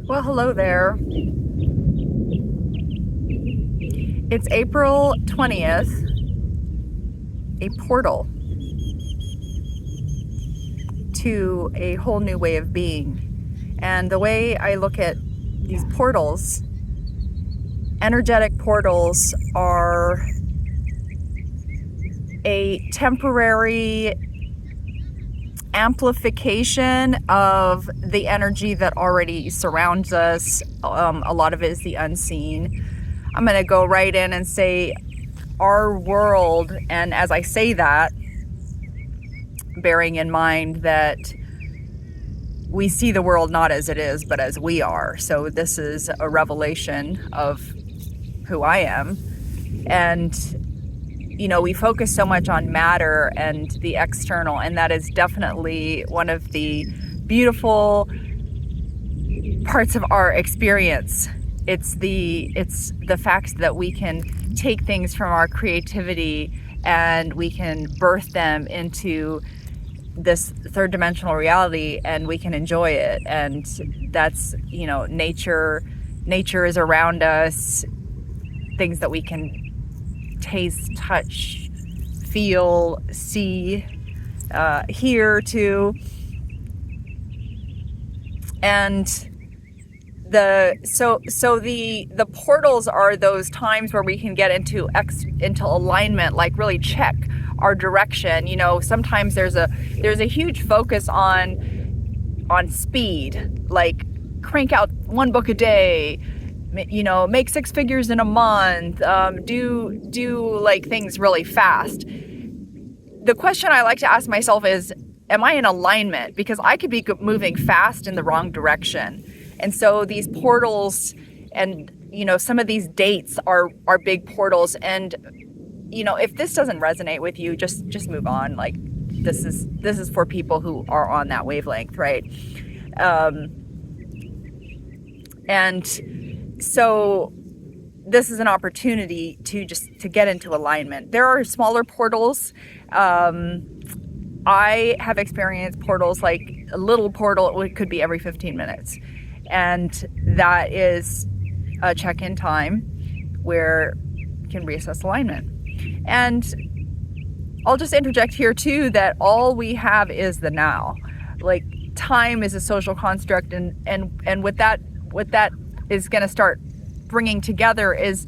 Well, hello there. It's April 20th, a portal to a whole new way of being. And the way I look at these portals, energetic portals are a temporary amplification of the energy that already surrounds us. A lot of it is the unseen. I'm going to go right in and say our world, and as I say that, bearing in mind that we see the world not as it is, but as we are. So this is a revelation of who I am. And we focus so much on matter and the external, and that is definitely one of the beautiful parts of our experience. It's the fact that we can take things from our creativity and we can birth them into this third dimensional reality, and we can enjoy it. And that's, nature is around us, things that we can taste, touch, feel, see, hear too. And the portals are those times where we can get into alignment, like really check our direction. Sometimes there's a huge focus on speed, like crank out one book a day, make 6 figures in a month, do like things really fast. The question I like to ask myself is, am I in alignment? Because I could be moving fast in the wrong direction. And so these portals and, some of these dates are big portals. And, if this doesn't resonate with you, just move on. Like this is for people who are on that wavelength, right? And so this is an opportunity to get into alignment. There are smaller portals. I have experienced portals, like a little portal, it could be every 15 minutes. And that is a check-in time where you can reassess alignment. And I'll just interject here too that all we have is the now. Like time is a social construct, and what that is going to start bringing together is,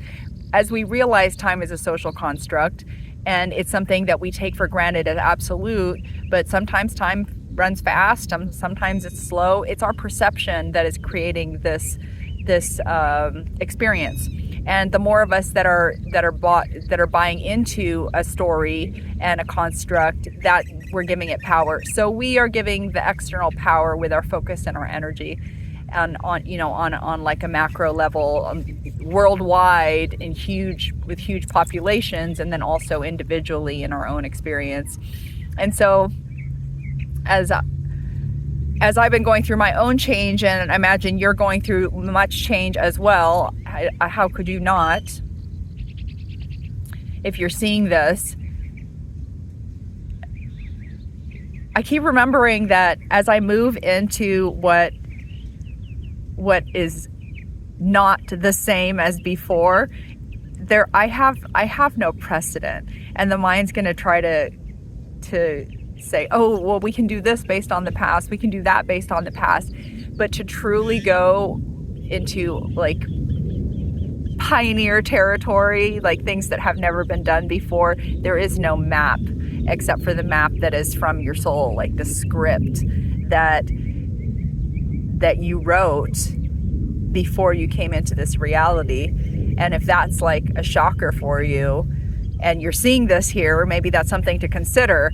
as we realize time is a social construct and it's something that we take for granted as absolute, but sometimes time runs fast, sometimes it's slow. It's our perception that is creating this experience. And the more of us that are buying into a story and a construct, that we're giving it power. So we are giving the external power with our focus and our energy, and on like a macro level, worldwide, and with huge populations, and then also individually in our own experience. And so as I've been going through my own change, and I imagine you're going through much change as well, how could you not? If you're seeing this, I keep remembering that as I move into what is not the same as before, I have no precedent, and the mind's going to try to say, oh, well, we can do this based on the past, we can do that based on the past. But to truly go into like pioneer territory, like things that have never been done before, there is no map except for the map that is from your soul, like the script that you wrote before you came into this reality. And if that's like a shocker for you and you're seeing this here, maybe that's something to consider.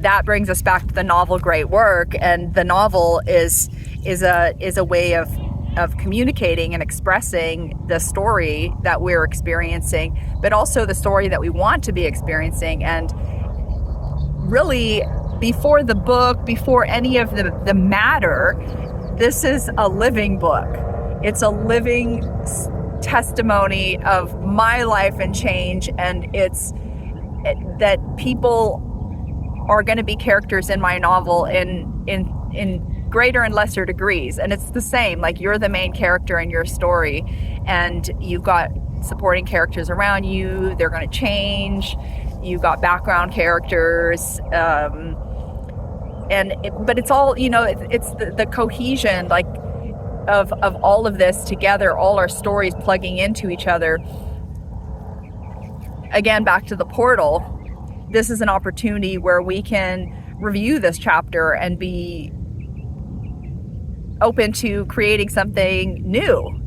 That brings us back to the novel Great Work, and the novel is a way of communicating and expressing the story that we're experiencing, but also the story that we want to be experiencing. And really, before the book, before any of the matter, this is a living book. It's a living testimony of my life and change, and it's that people are going to be characters in my novel in greater and lesser degrees. And it's the same, like you're the main character in your story and you've got supporting characters around you. They're going to change. You've got background characters. But it's all, it's the cohesion, like of all of this together, all our stories plugging into each other. Again, back to the portal. This is an opportunity where we can review this chapter and be open to creating something new.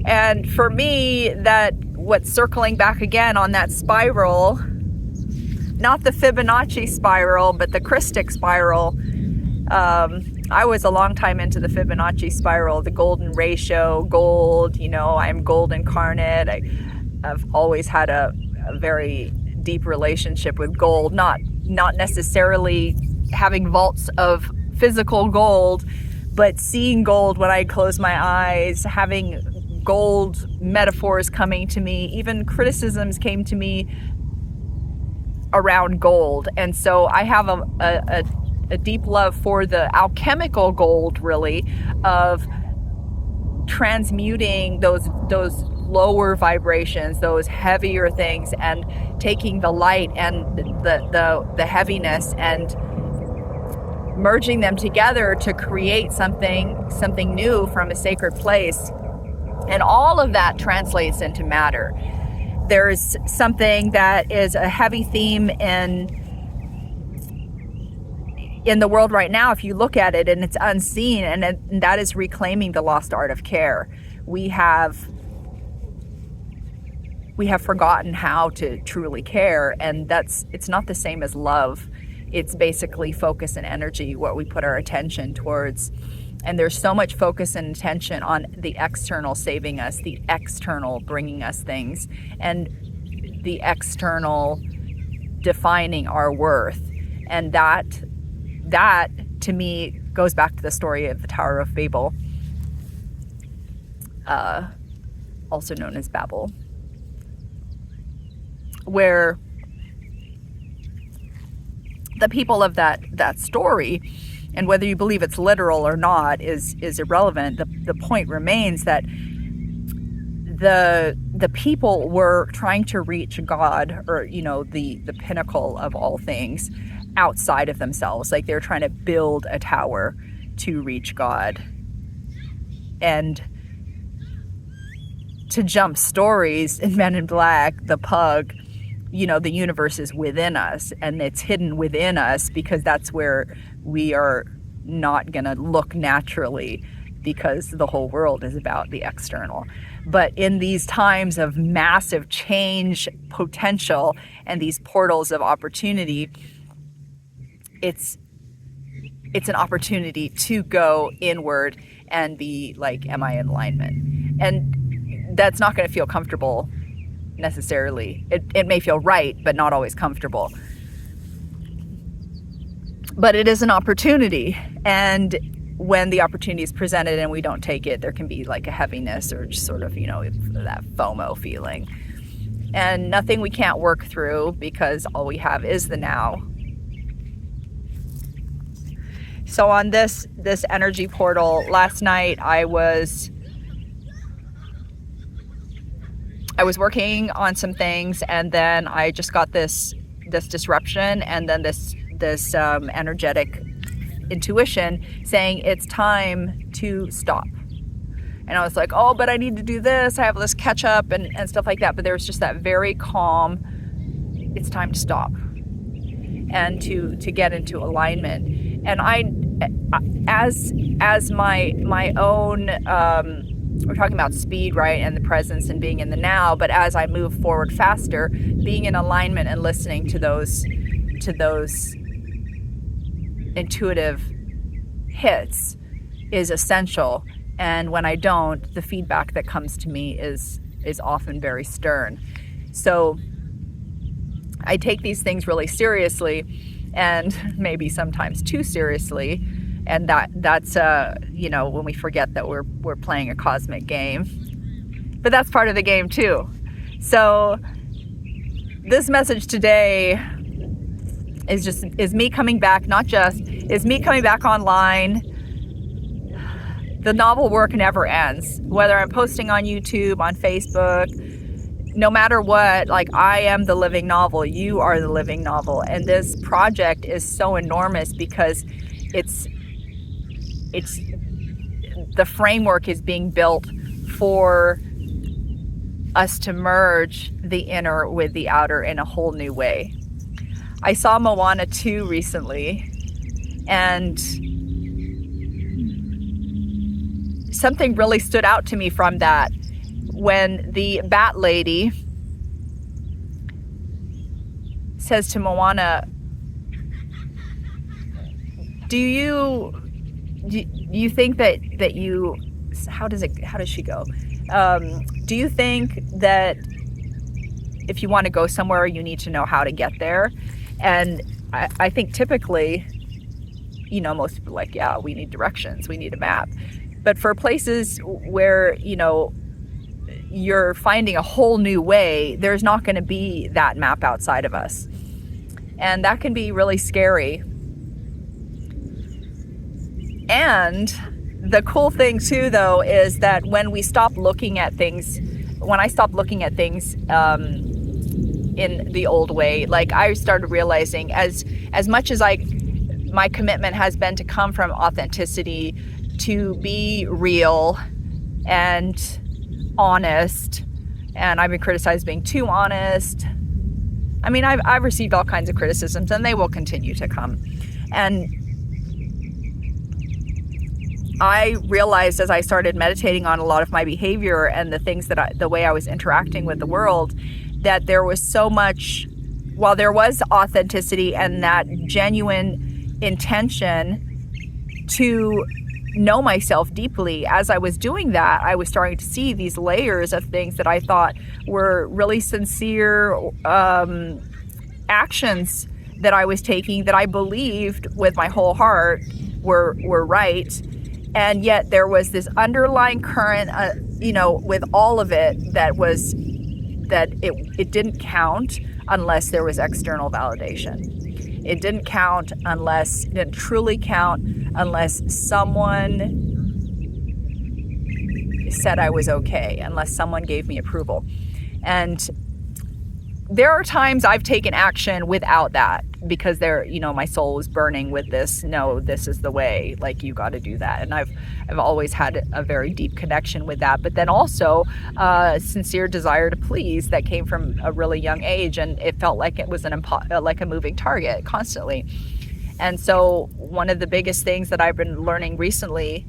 And for me, that what's circling back again on that spiral, not the Fibonacci spiral, but the Christic spiral. I was a long time into the Fibonacci spiral, the golden ratio, gold, I'm gold incarnate. I've always had a very deep relationship with gold, not necessarily having vaults of physical gold, but seeing gold when I close my eyes, having gold metaphors coming to me, even criticisms came to me around gold. And so I have a deep love for the alchemical gold, really, of transmuting those lower vibrations, those heavier things, and taking the light and the heaviness and merging them together to create something new from a sacred place. And all of that translates into matter. There's something that is a heavy theme in the world right now, if you look at it, and it's unseen, and that is reclaiming the lost art of care. We have forgotten how to truly care, and it's not the same as love. It's basically focus and energy, what we put our attention towards. And there's so much focus and attention on the external saving us, the external bringing us things, and the external defining our worth. And that to me goes back to the story of the Tower of Babel, also known as Babel, where the people of that story, and whether you believe it's literal or not is irrelevant. The point remains that the people were trying to reach God, or the pinnacle of all things, outside of themselves. Like they're trying to build a tower to reach God. And to jump stories in Men in Black, the pug, the universe is within us, and it's hidden within us because that's where we are not going to look naturally, because the whole world is about the external. But in these times of massive change potential and these portals of opportunity, it's an opportunity to go inward and be like, am I in alignment? And that's not going to feel comfortable necessarily. It may feel right, but not always comfortable. But it is an opportunity. And when the opportunity is presented and we don't take it, there can be like a heaviness or just sort of, that FOMO feeling. And nothing we can't work through, because all we have is the now. So on this energy portal, last night I was working on some things, and then I just got this disruption, and then this energetic intuition saying it's time to stop. And I was like, oh, but I need to do this. I have this catch up and stuff like that. But there was just that very calm, it's time to stop and to get into alignment. And I, as my own, we're talking about speed, right? And the presence and being in the now. But as I move forward faster, being in alignment and listening to those intuitive hits is essential. And when I don't, the feedback that comes to me is often very stern. So I take these things really seriously, and maybe sometimes too seriously. And that's when we forget that we're playing a cosmic game. But that's part of the game too. So this message today is me coming back, not just, is me coming back online. The novel work never ends. Whether I'm posting on YouTube, on Facebook, no matter what, like, I am the living novel. You are the living novel. And this project is so enormous because it's the framework is being built for us to merge the inner with the outer in a whole new way. I saw Moana 2 recently, and something really stood out to me from that. When the bat lady says to Moana, do you think that you, how does she go? Do you think that if you want to go somewhere, you need to know how to get there? And I think typically, most people are like, yeah, we need directions, we need a map. But for places where, you're finding a whole new way, there's not going to be that map outside of us. And that can be really scary. And the cool thing too, though, is that when I stopped looking at things in the old way, like, I started realizing as much as my commitment has been to come from authenticity, to be real and honest, and I've been criticized being too honest. I mean, I've received all kinds of criticisms, and they will continue to come. And I realized as I started meditating on a lot of my behavior and the things the way I was interacting with the world, that there was so much, while there was authenticity and that genuine intention to know myself deeply, as I was doing that, I was starting to see these layers of things that I thought were really sincere actions that I was taking, that I believed with my whole heart were right. And yet there was this underlying current, with all of it, that it didn't count unless there was external validation. It didn't truly count unless someone said I was okay, unless someone gave me approval. And there are times I've taken action without that, because my soul was burning with this, no, this is the way, like, you got to do that. And I've always had a very deep connection with that, but then also a sincere desire to please that came from a really young age, and it felt like it was like a moving target constantly. And so one of the biggest things that I've been learning recently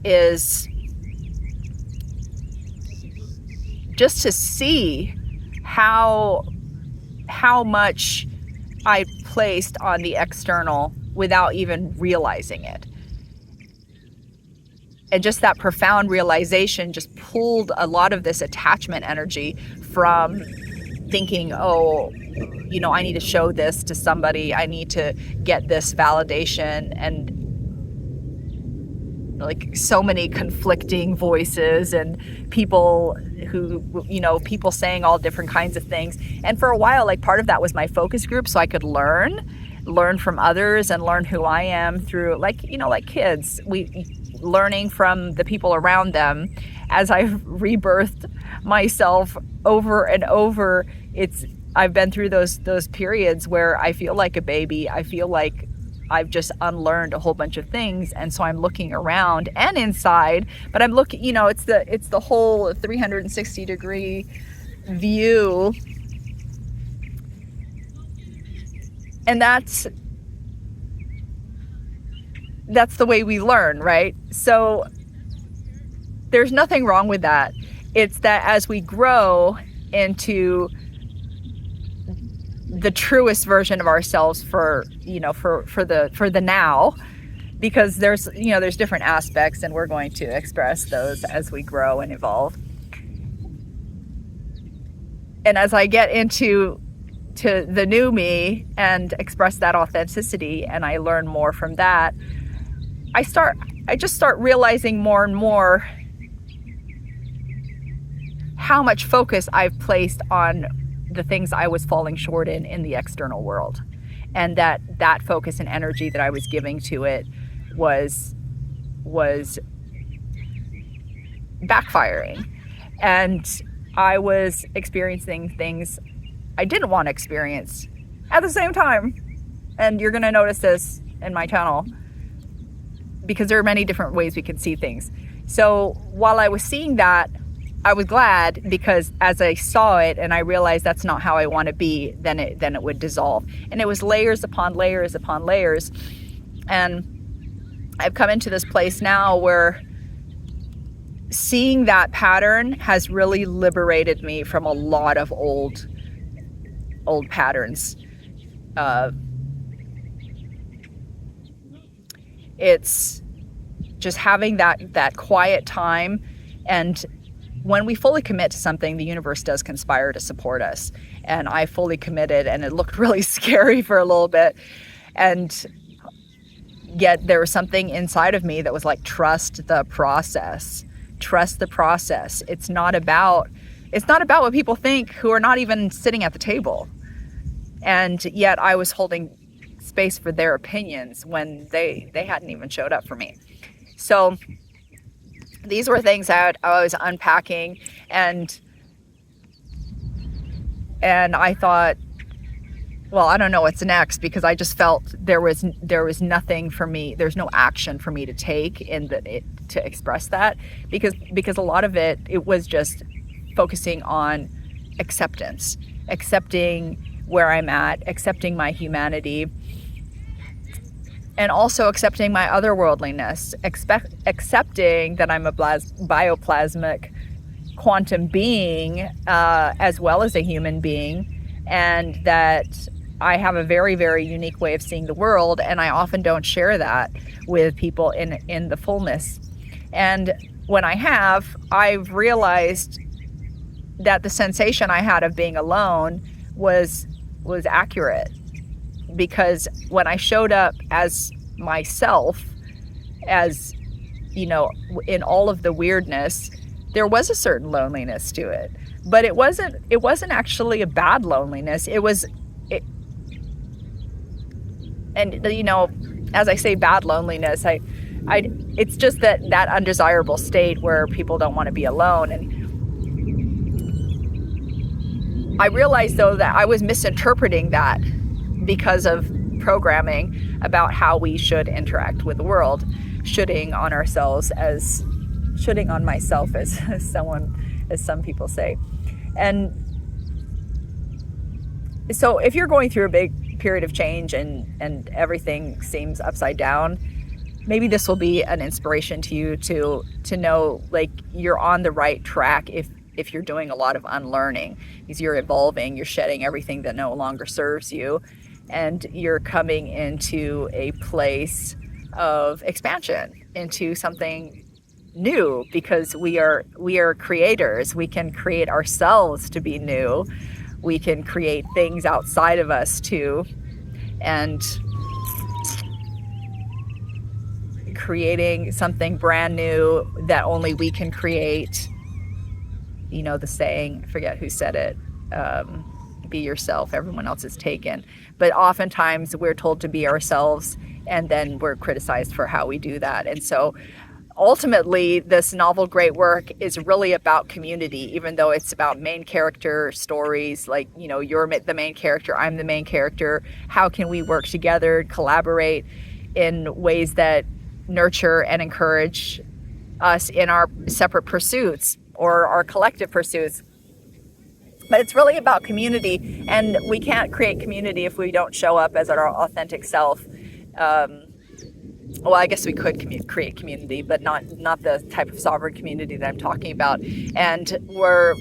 is just to see how much I placed on the external without even realizing it. And just that profound realization just pulled a lot of this attachment energy from thinking, I need to show this to somebody, I need to get this validation, and like so many conflicting voices and people people saying all different kinds of things. And for a while, like, part of that was my focus group, so I could learn from others and learn who I am through, like kids, learning from the people around them. As I've rebirthed myself over and over, I've been through those periods where I feel like a baby. I feel like I've just unlearned a whole bunch of things, and so I'm looking around and inside, but I'm looking, it's the whole 360 degree view. And that's the way we learn, right? So there's nothing wrong with that. It's that as we grow into the truest version of ourselves for the now, because there's different aspects, and we're going to express those as we grow and evolve. And as I get into the new me and express that authenticity, and I learn more from that, I just start realizing more and more how much focus I've placed on the things I was falling short in the external world. and that focus and energy that I was giving to it was backfiring, and I was experiencing things I didn't want to experience at the same time. And you're going to notice this in my channel, because there are many different ways we can see things. So while I was seeing that, I was glad, because as I saw it and I realized that's not how I want to be, then it would dissolve. And it was layers upon layers upon layers. And I've come into this place now where seeing that pattern has really liberated me from a lot of old patterns. It's just having that quiet time, and when we fully commit to something, the universe does conspire to support us. And I fully committed, and it looked really scary for a little bit, and yet there was something inside of me that was like, trust the process. Trust the process. It's not about what people think who are not even sitting at the table. And yet I was holding space for their opinions when they hadn't even showed up for me. So these were things that I was unpacking, and I thought, well, I don't know what's next, because I just felt there was nothing for me. There's no action for me to take to express that, because a lot of it was just focusing on acceptance, accepting where I'm at, accepting my humanity, and also accepting my otherworldliness, accepting that I'm a bioplasmic quantum being, as well as a human being, and that I have a very, very unique way of seeing the world, and I often don't share that with people in the fullness. And when I have, I've realized that the sensation I had of being alone was accurate, because when I showed up as myself, as you know, in all of the weirdness, there was a certain loneliness to it, but it wasn't actually a bad loneliness. And you know, as I say bad loneliness, it's just that undesirable state where people don't want to be alone. And I realized, though, that I was misinterpreting that because of programming about how we should interact with the world, shoulding on myself as some people say. And so if you're going through a big period of change and everything seems upside down, maybe this will be an inspiration to you to know, like, you're on the right track if you're doing a lot of unlearning, because you're evolving, you're shedding everything that no longer serves you, and you're coming into a place of expansion, into something new, because we are creators. We can create ourselves to be new. We can create things outside of us too, and creating something brand new that only we can create. You know the saying, I forget who said it, be yourself, everyone else is taken. But oftentimes we're told to be ourselves, and then we're criticized for how we do that. And so ultimately, this novel great work is really about community, even though it's about main character stories, like, you know, you're the main character, I'm the main character. How can we work together, collaborate in ways that nurture and encourage us in our separate pursuits or our collective pursuits? But it's really about community, and we can't create community if we don't show up as our authentic self. Well, I guess we could create community, but not the type of sovereign community that I'm talking about. And we're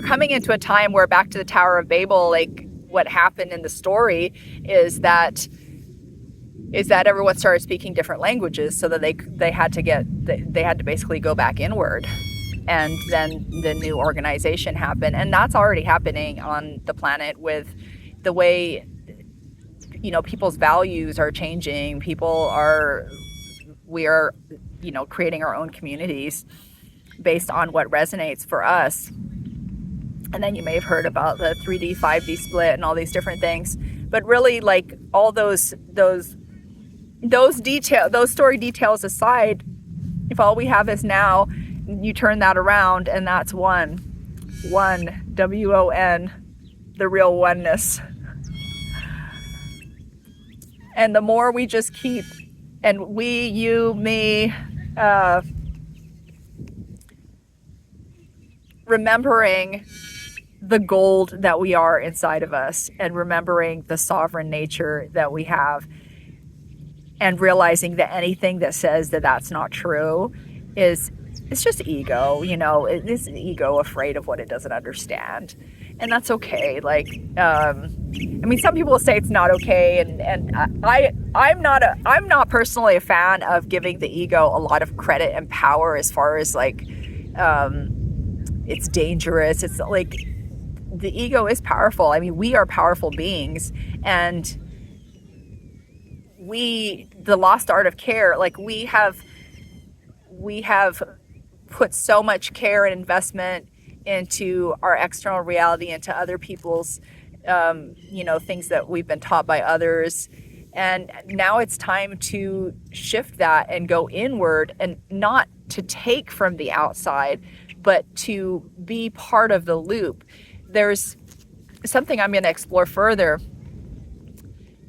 coming into a time where, back to the Tower of Babel, like, what happened in the story is that everyone started speaking different languages, so that they had to basically go back inward. And then the new organization happened, and that's already happening on the planet with the way, you know, people's values are changing. We are, you know, creating our own communities based on what resonates for us. And then you may have heard about the 3D, 5D split and all these different things. But really, like, all those story details aside, if all we have is now, you turn that around and that's one, WON, the real oneness. And the more we just keep, and we, you, me, remembering the gold that we are inside of us, and remembering the sovereign nature that we have, and realizing that anything that says that that's not true it's just ego. It's ego afraid of what it doesn't understand. And that's okay. Like, some people will say it's not okay, and I'm not personally a fan of giving the ego a lot of credit and power, as far as like, it's dangerous. It's like, the ego is powerful. I mean, we are powerful beings, and the lost art of care, like, we have put so much care and investment into our external reality, into other people's, things that we've been taught by others. And now it's time to shift that and go inward, and not to take from the outside, but to be part of the loop. There's something I'm going to explore further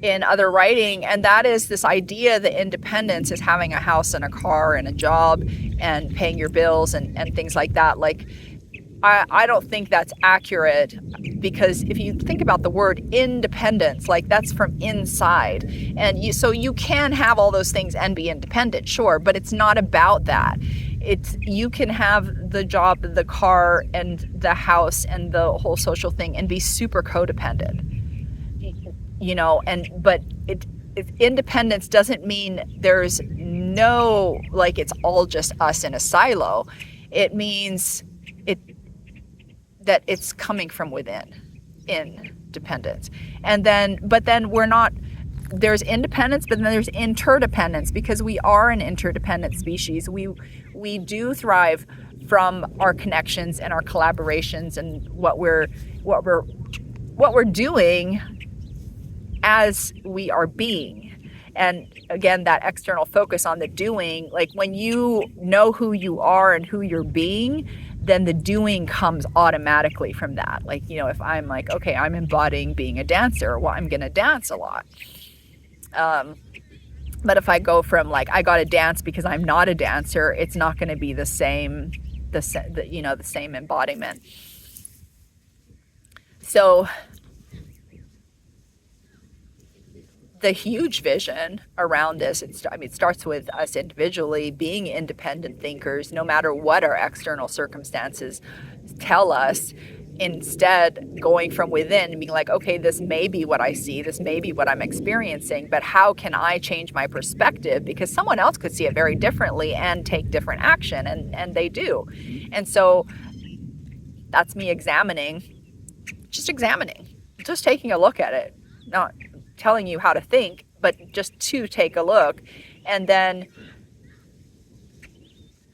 in other writing, and that is this idea that independence is having a house and a car and a job and paying your bills and things like that. Like, I don't think that's accurate, because if you think about the word independence, like, that's from inside. And so you can have all those things and be independent, sure, but it's not about that. You can have the job, the car, and the house, and the whole social thing, and be super codependent. But independence doesn't mean there's no, like, it's all just us in a silo. It means that it's coming from within, independence. But then we're not, there's independence, but then there's interdependence, because we are an interdependent species. We do thrive from our connections and our collaborations, and what we're doing as we are being. And again, that external focus on the doing, like, when you know who you are and who you're being, then the doing comes automatically from that. Like, if I'm like, okay, I'm embodying being a dancer, well, I'm going to dance a lot. But if I go from, like, I got to dance because I'm not a dancer, it's not going to be the same embodiment. So the huge vision around this, it starts with us individually being independent thinkers, no matter what our external circumstances tell us. Instead, going from within and being like, okay, this may be what I see, this may be what I'm experiencing, but how can I change my perspective? Because someone else could see it very differently and take different action, and they do. And so that's me just taking a look at it, not telling you how to think, but just to take a look. And then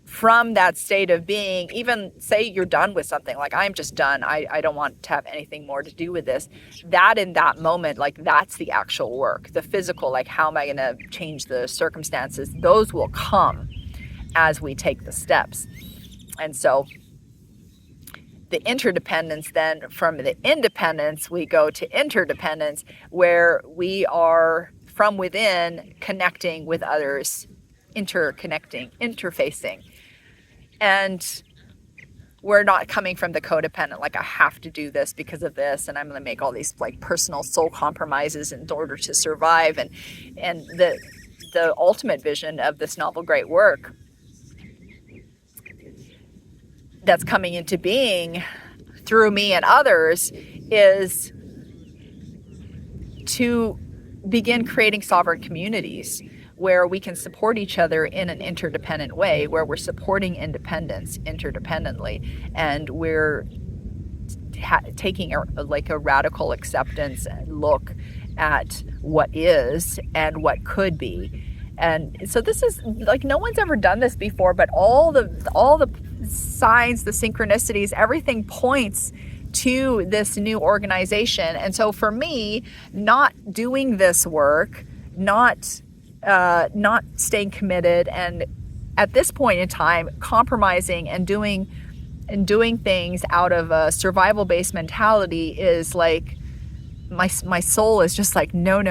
from that state of being, even say you're done with something, like, I'm just done, I don't want to have anything more to do with this, that in that moment, like, that's the actual work. The physical, like, how am I going to change the circumstances, those will come as we take the steps. And so the interdependence, then from the independence, we go to interdependence, where we are from within connecting with others, interfacing. And we're not coming from the codependent, like, I have to do this because of this, and I'm going to make all these, like, personal soul compromises in order to survive. And the ultimate vision of this novel great work that's coming into being through me and others is to begin creating sovereign communities where we can support each other in an interdependent way, where we're supporting independence interdependently, and we're taking a radical acceptance and look at what is and what could be. And so this is, like, no one's ever done this before, but all the signs, the synchronicities, everything points to this new organization. And so for me, not doing this work, not staying committed, and at this point in time, compromising and doing things out of a survival-based mentality is like, my soul is just like, no,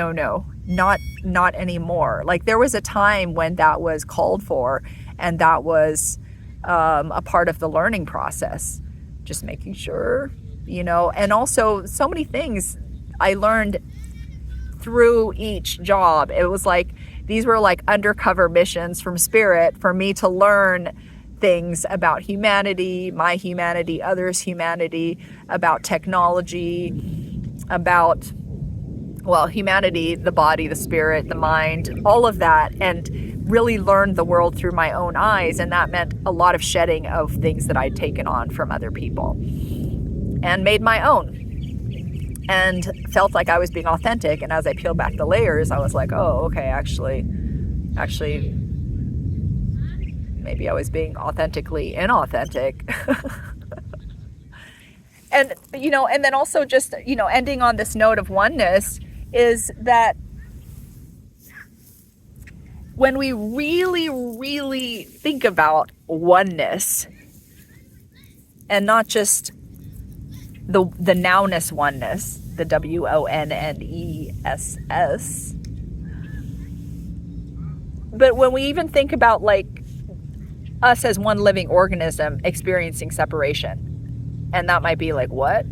not anymore. Like, there was a time when that was called for, and that was a part of the learning process, just making sure, and also so many things I learned through each job. It was like, these were like undercover missions from Spirit for me to learn things about humanity, my humanity, others' humanity, about technology, about, well, humanity, the body, the spirit, the mind, all of that, and really learned the world through my own eyes. And that meant a lot of shedding of things that I'd taken on from other people and made my own, and felt like I was being authentic. And as I peeled back the layers, I was like, oh, okay, actually, maybe I was being authentically inauthentic. And, and then also just, ending on this note of oneness is that when we really, really think about oneness, and not just the nowness oneness, the WONNESS, but when we even think about like us as one living organism experiencing separation, and that might be like, what?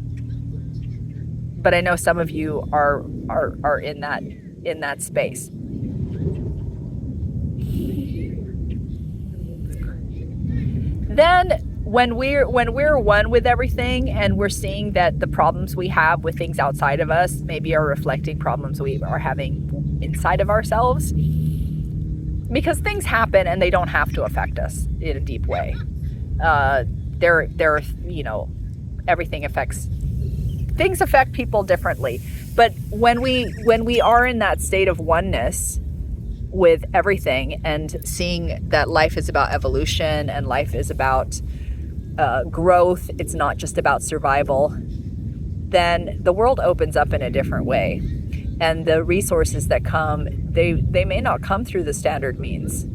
But I know some of you are in that space. Then when we're one with everything, and we're seeing that the problems we have with things outside of us maybe are reflecting problems we are having inside of ourselves, because things happen and they don't have to affect us in a deep way. Everything things affect people differently. But when we are in that state of oneness with everything, and seeing that life is about evolution, and life is about growth, it's not just about survival, then the world opens up in a different way. And the resources that come, they may not come through the standard means.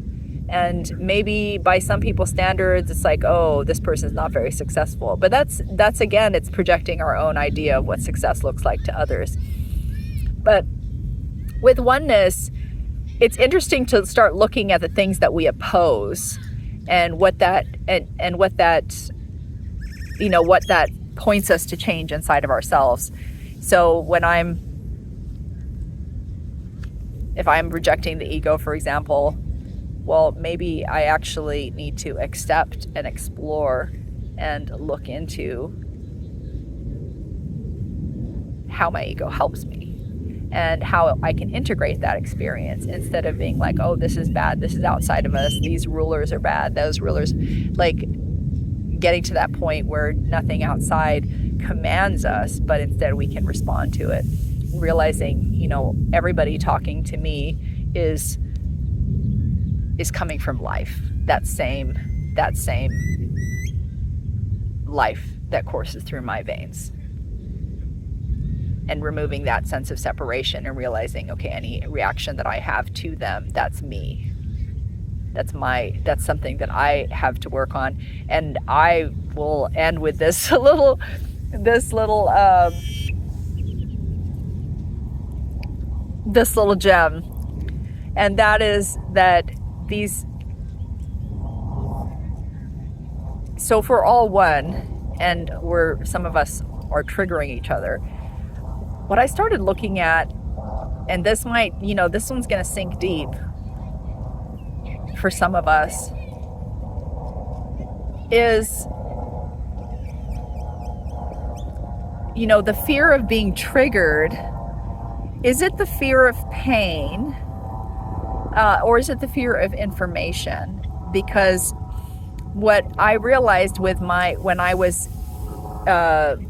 And maybe by some people's standards, it's like, oh, this person's not very successful. But that's again, it's projecting our own idea of what success looks like to others. But with oneness, it's interesting to start looking at the things that we oppose, and what that points us to change inside of ourselves. So if I'm rejecting the ego, for example, well, maybe I actually need to accept and explore and look into how my ego helps me, and how I can integrate that experience, instead of being like, oh, this is bad, this is outside of us, these rulers are bad, those rulers, like getting to that point where nothing outside commands us, but instead we can respond to it, realizing, everybody talking to me is coming from life, that same life that courses through my veins. And removing that sense of separation, and realizing, okay, any reaction that I have to them, that's me. That's something that I have to work on. And I will end with this little gem. And that is that so if we're all one, and some of us are triggering each other, what I started looking at, and this one's going to sink deep for some of us, is, the fear of being triggered. Is it the fear of pain, or is it the fear of information? Because what I realized when I was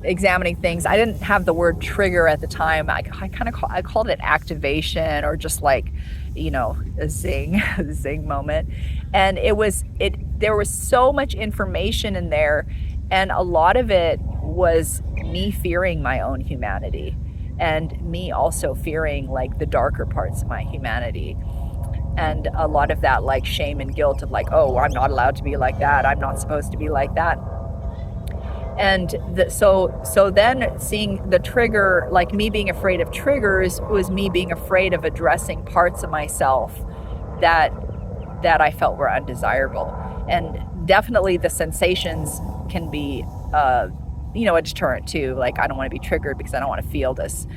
examining things, I didn't have the word trigger at the time. I called it activation, or just like, a zing moment. And there was so much information in there, and a lot of it was me fearing my own humanity, and me also fearing like the darker parts of my humanity. And a lot of that like shame and guilt of like, oh, I'm not allowed to be like that, I'm not supposed to be like that. And so then seeing the trigger, like me being afraid of triggers, was me being afraid of addressing parts of myself that I felt were undesirable. And definitely the sensations can be a deterrent too. Like, I don't want to be triggered because I don't want to feel this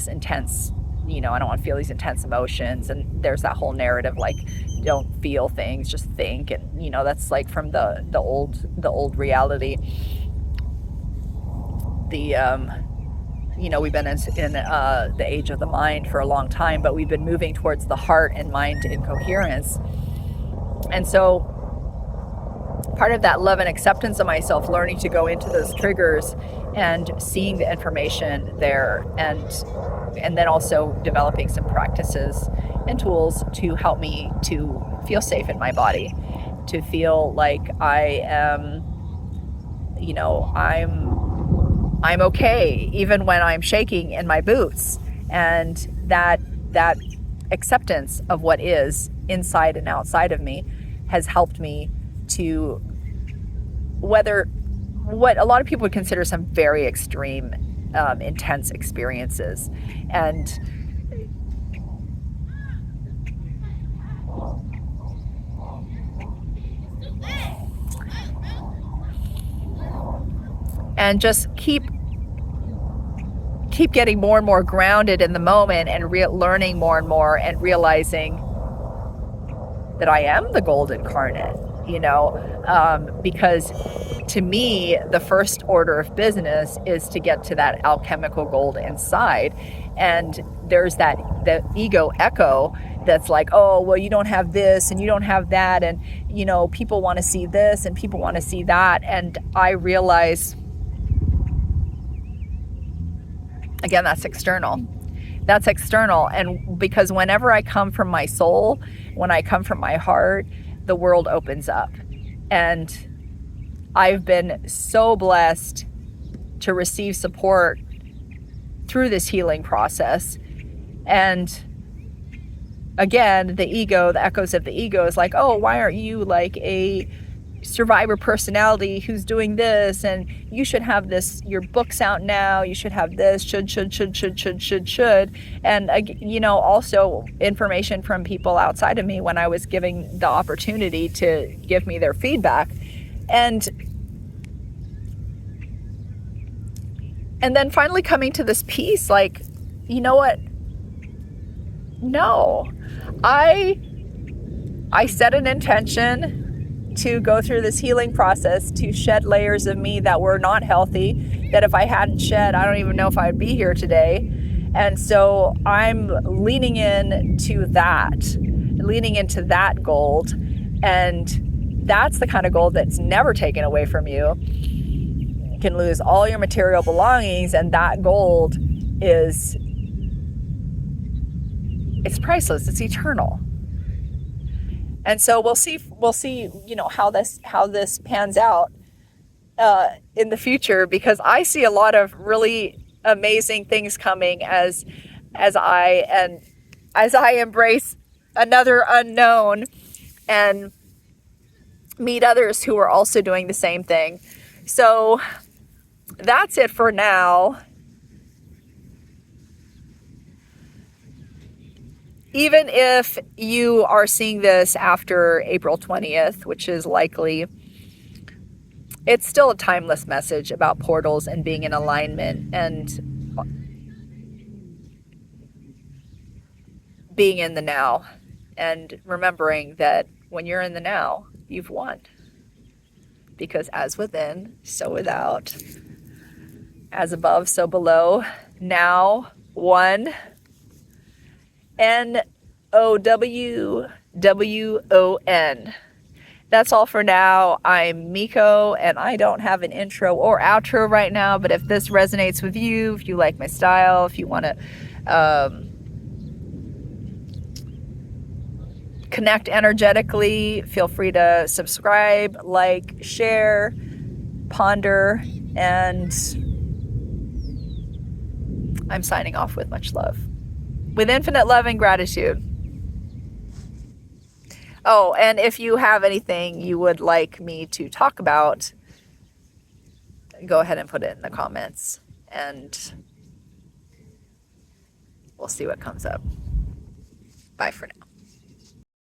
intense, I don't want to feel these intense emotions. And there's that whole narrative, like, don't feel things, just think. And that's like from the old reality. We've been in the age of the mind for a long time, but we've been moving towards the heart and mind incoherence. And so part of that love and acceptance of myself, learning to go into those triggers and seeing the information there, and then also developing some practices and tools to help me to feel safe in my body, to feel like I am, I'm okay even when I'm shaking in my boots. And that acceptance of what is inside and outside of me has helped me to weather what a lot of people would consider some very extreme, intense experiences. And just keep getting more and more grounded in the moment, and learning more and more, and realizing that I am the gold incarnate, because to me, the first order of business is to get to that alchemical gold inside. And there's the ego echo that's like, oh, well, you don't have this and you don't have that. And, people want to see this and people want to see that. And I realize, again, that's external. And because whenever I come from my soul, when I come from my heart, the world opens up. And I've been so blessed to receive support through this healing process. And again, the echoes of the ego is like, oh, why aren't you like a survivor personality who's doing this? And you should have this, your book's out now, you should have this, should. And also information from people outside of me when I was giving the opportunity to give me their feedback. And then finally coming to this piece, like, you know what? No, I set an intention to go through this healing process, to shed layers of me that were not healthy, that if I hadn't shed, I don't even know if I'd be here today. And so I'm leaning into that gold. And that's the kind of gold that's never taken away from you. You can lose all your material belongings, and that gold it's priceless. It's eternal. And so we'll see, how this pans out in the future, because I see a lot of really amazing things coming as I embrace another unknown and meet others who are also doing the same thing. So that's it for now. Even if you are seeing this after April 20th, which is likely, it's still a timeless message about portals and being in alignment and being in the now, and remembering that when you're in the now, you've won. Because as within, so without. As above, so below. Now, one. NOWWON. That's all for now. I'm Miko, and I don't have an intro or outro right now, but if this resonates with you, if you like my style, if you want to connect energetically, feel free to subscribe, like, share, ponder, and I'm signing off with much love. With infinite love and gratitude. Oh, and if you have anything you would like me to talk about, go ahead and put it in the comments, and we'll see what comes up. Bye for now.